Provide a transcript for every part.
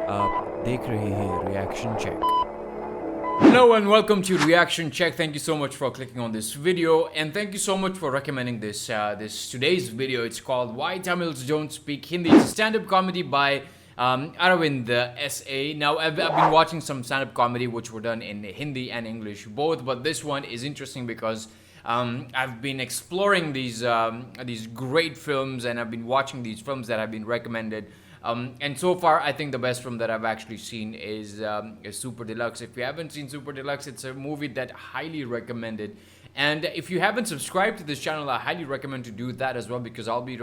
आप देख रहे हैं reaction check. Hello and welcome to Reaction Check. Thank you so much for clicking on this video, and thank you so much for recommending this today's video. It's called Why Tamils Don't Speak Hindi. It's a stand-up comedy by Aravind S.A. Now I've been watching some stand-up comedy which were done in Hindi and English both, but this one is interesting because I've been exploring these great films, and I've been watching these films that have been recommended. And so far, I think the best film that I've actually seen is Super Deluxe. If you haven't seen Super Deluxe, it's a movie that highly recommended. And if you haven't subscribed to this channel, I highly recommend to do that as well, because I'll be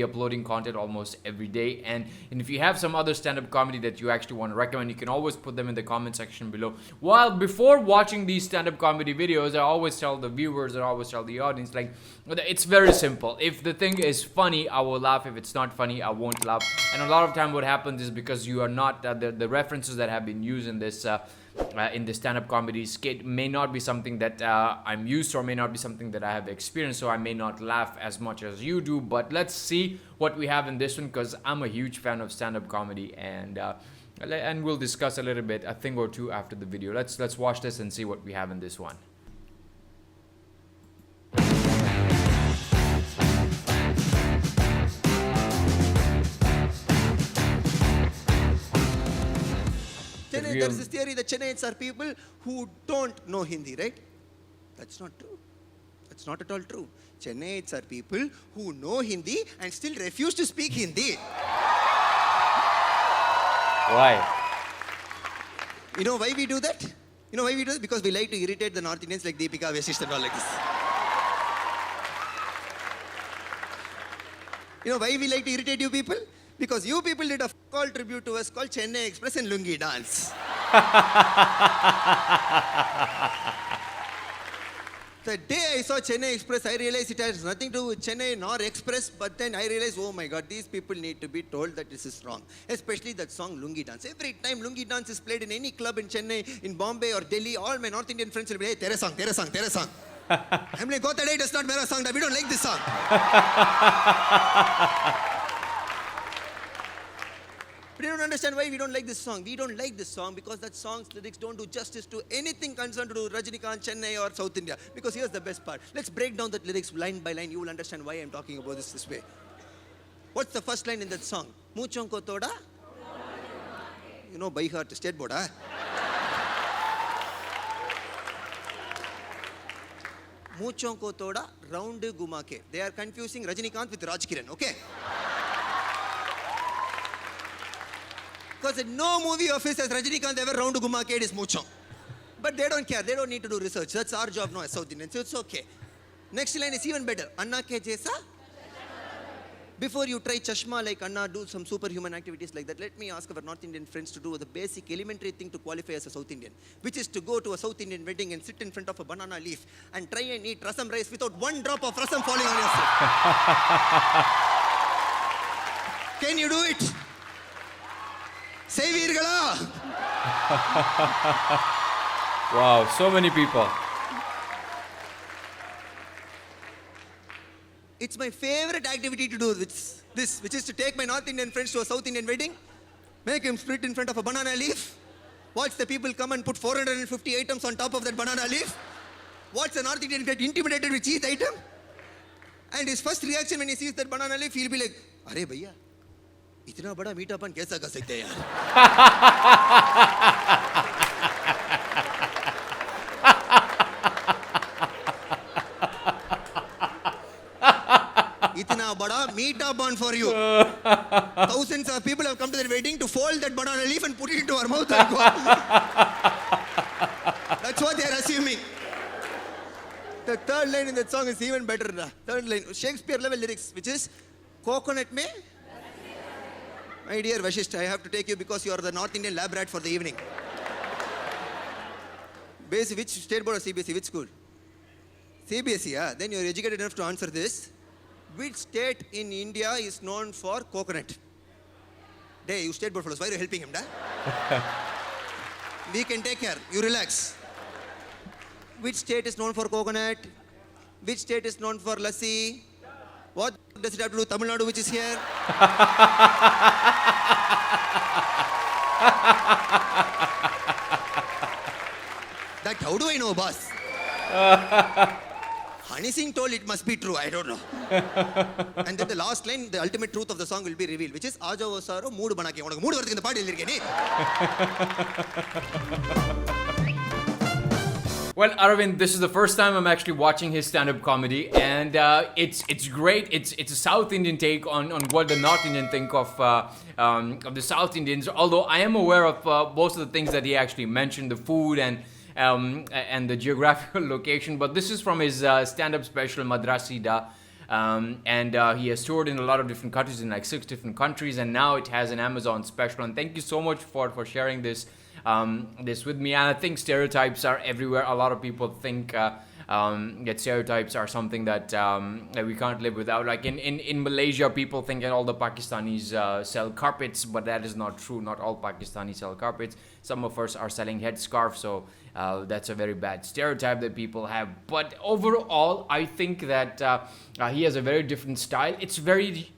uploading content almost every day. And if you have some other stand-up comedy that you actually want to recommend, you can always put them in the comment section below. While before watching these stand-up comedy videos, I always tell the viewers, I always tell the audience, like, it's very simple. If the thing is funny, I will laugh. If it's not funny, I won't laugh. And a lot of time what happens is because you are not the references that have been used in this stand-up comedy skit may not be something that I'm used to, or may not be something that I have experienced, so I may not laugh as much as you do. But let's see what we have in this one, because I'm a huge fan of stand-up comedy, and we'll discuss a little bit, a thing or two after the video. Let's watch this and see what we have in this one. Chennai, there is this theory that Chennaites are people who don't know Hindi, right? That's not true. That's not at all true. Chennaites are people who know Hindi and still refuse to speak Hindi. Why? You know why we do that? You know why we do that? Because we like to irritate the North Indians like Deepika, Vasisht and all like this. You know why we like to irritate you people? Because you people did a call tribute to us called Chennai Express and Lungi Dance. The day I saw Chennai Express, I realized it has nothing to do with Chennai nor Express, but then I realized, oh my God, these people need to be told that this is wrong. Especially that song Lungi Dance. Every time Lungi Dance is played in any club in Chennai, in Bombay or Delhi, all my North Indian friends will be, hey, tere song, tere song, tere song. I'm like, go that day, that's not Mera song, we don't like this song. But you don't understand why we don't like this song. We don't like this song because that song's lyrics don't do justice to anything concerned to do Rajinikanth, Chennai or South India. Because here's the best part. Let's break down that lyrics line by line. You will understand why I'm talking about this way. What's the first line in that song? Muchon ko toda? You know by heart, state board, huh? Muchon ko toda, round gumake. They are confusing Rajinikanth with Raj Kiran, okay? Because no movie of his has Rajinikanth ever round Gumaked is Muchon. But they don't care. They don't need to do research. That's our job now as South Indians. So it's okay. Next line is even better. Anna ke jaisa? Before you try chashma like Anna, do some superhuman activities like that, let me ask our North Indian friends to do the basic elementary thing to qualify as a South Indian, which is to go to a South Indian wedding and sit in front of a banana leaf and try and eat rasam rice without one drop of rasam falling on your foot. Can you do it? Sevirgala! Wow, so many people. It's my favorite activity to do this, which is to take my North Indian friends to a South Indian wedding, make him split in front of a banana leaf, watch the people come and put 450 items on top of that banana leaf, watch the North Indian get intimidated with each item, and his first reaction when he sees that banana leaf, he'll be like, "Arey bhaiya, इतना बड़ा मीठापन कैसा कर सकते हैं यार?" इतना बड़ा मीठापन for you. Thousands of people have come to the wedding to fold that banana leaf and put it into our mouth and go. That's what they are assuming. The third line in that song is even better. The third line, Shakespeare level lyrics, which is coconut mein. My dear Vasisht, I have to take you because you are the North Indian lab rat for the evening. Basic, which state board or CBSE? Which school? CBSE, yeah. Then you are educated enough to answer this. Which state in India is known for coconut? Hey, you state board fellows, why are you helping him, da? We can take care. You relax. Which state is known for coconut? Which state is known for lassi? What does it have to do with Tamil Nadu, which is here? That how do I know, boss? Honey Singh told it must be true. I don't know. And then the last line, the ultimate truth of the song will be revealed, which is Aaja wo saro mood banake. Unakku mood varudhu indha paadu elirukeni. Well, Aravind, this is the first time I'm actually watching his stand-up comedy, and it's great. It's a South Indian take on what the North Indian think of the South Indians. Although I am aware of most of the things that he actually mentioned, the food and the geographical location. But this is from his stand-up special Madrasi Da. And he has toured in a lot of different countries, in like 6 different countries, and now it has an Amazon special. And thank you so much for sharing this with me. And I think stereotypes are everywhere. A lot of people think that stereotypes are something that we can't live without. Like in Malaysia, people think that all the Pakistanis sell carpets, but that is not true. Not all Pakistanis sell carpets. Some of us are selling headscarves, so that's a very bad stereotype that people have. But overall, I think that he has a very different style. It's very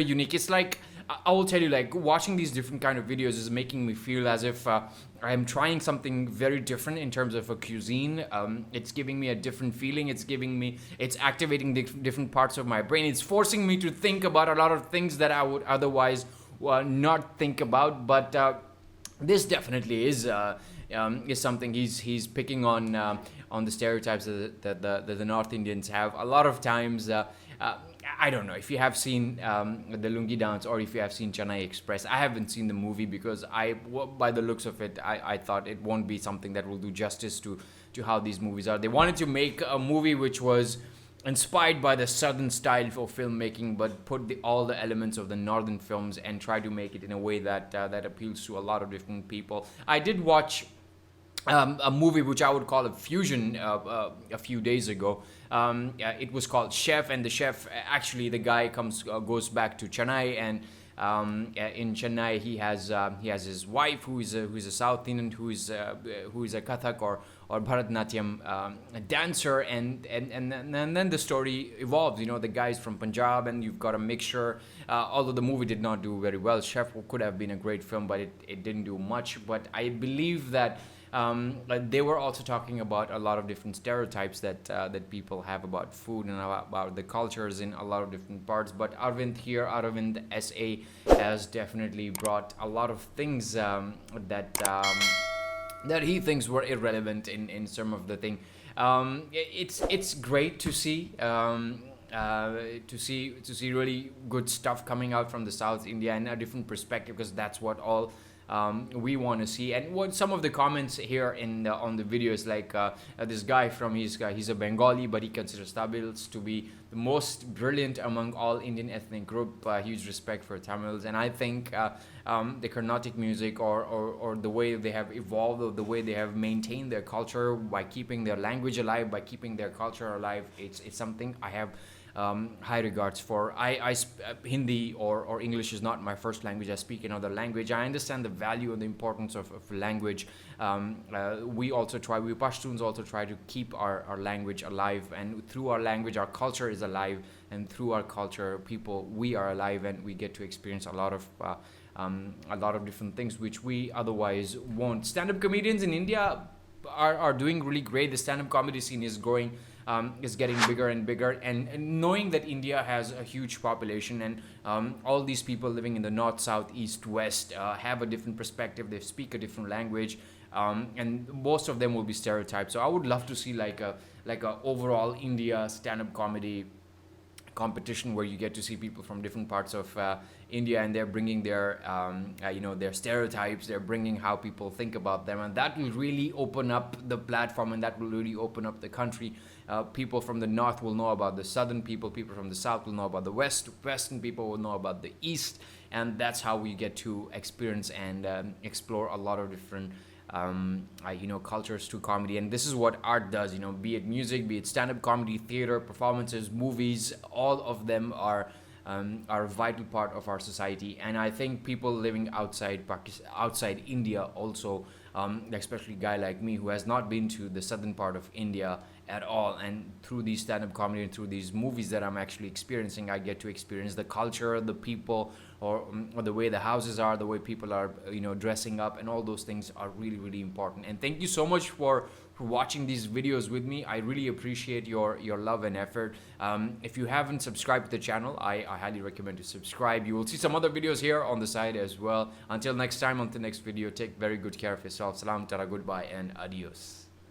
unique. It's like, I will tell you, like, watching these different kind of videos is making me feel as if I'm trying something very different in terms of a cuisine. It's giving me a different feeling. It's activating different parts of my brain. It's forcing me to think about a lot of things that I would otherwise not think about. But this definitely is something he's picking on the stereotypes that the North Indians have. A lot of times, I don't know if you have seen the Lungi Dance or if you have seen Chennai Express. I haven't seen the movie because by the looks of it, I thought it won't be something that will do justice to how these movies are. They wanted to make a movie which was inspired by the southern style of filmmaking, but put all the elements of the northern films and try to make it in a way that appeals to a lot of different people. I did watch a movie which I would call a fusion a few days ago. It was called Chef, and the chef, actually the guy goes back to Chennai, and in Chennai he has his wife who is a South Indian, who is a Kathak or Bharatanatyam dancer, and then the story evolves. You know, the guy's from Punjab, and you've got a mixture. Although the movie did not do very well, Chef could have been a great film, but it didn't do much. But I believe that they were also talking about a lot of different stereotypes that people have about food and about the cultures in a lot of different parts. But Arvind SA has definitely brought a lot of things that he thinks were irrelevant in some of the thing. It's great to see. To see really good stuff coming out from the South India and a different perspective, because that's what all we want to see. And what some of the comments here on the video is like, this guy he's a Bengali, but he considers Tamils to be the most brilliant among all Indian ethnic group. Huge respect for Tamils, and I think the Carnatic music or the way they have evolved, or the way they have maintained their culture by keeping their language alive, by keeping their culture alive, it's something I have high regards for. Hindi or English is not my first language. I speak another language. I understand the value and the importance of language. We Pashtuns also try to keep our language alive, and through our language our culture is alive, and through our culture we are alive, and we get to experience a lot of different things which we otherwise won't. Stand-up comedians in India are doing really great. The stand-up comedy scene is growing, is getting bigger and bigger, and knowing that India has a huge population, and all these people living in the north, south, east, west have a different perspective. They speak a different language, and most of them will be stereotyped. So I would love to see like a overall India stand-up comedy competition where you get to see people from different parts of India, and they're bringing their their stereotypes, they're bringing how people think about them, and that will really open up the platform, and that will really open up the country. People from the north will know about the southern people from the south will know about the western people will know about the east, and that's how we get to experience and explore a lot of different cultures to comedy. And this is what art does, be it music, be it stand-up comedy, theater, performances, movies, all of them are a vital part of our society. And I think people living outside India also especially a guy like me who has not been to the southern part of India at all. And through these stand-up comedy and through these movies that I'm actually experiencing, I get to experience the culture, the people, or the way the houses are, the way people are, dressing up, and all those things are really, really important. And thank you so much for watching these videos with me. I really appreciate your love and effort. If you haven't subscribed to the channel, I highly recommend to subscribe. You will see some other videos here on the side as well. Until next time, on the next video, take very good care of yourself. Salam, tara, goodbye, and adios.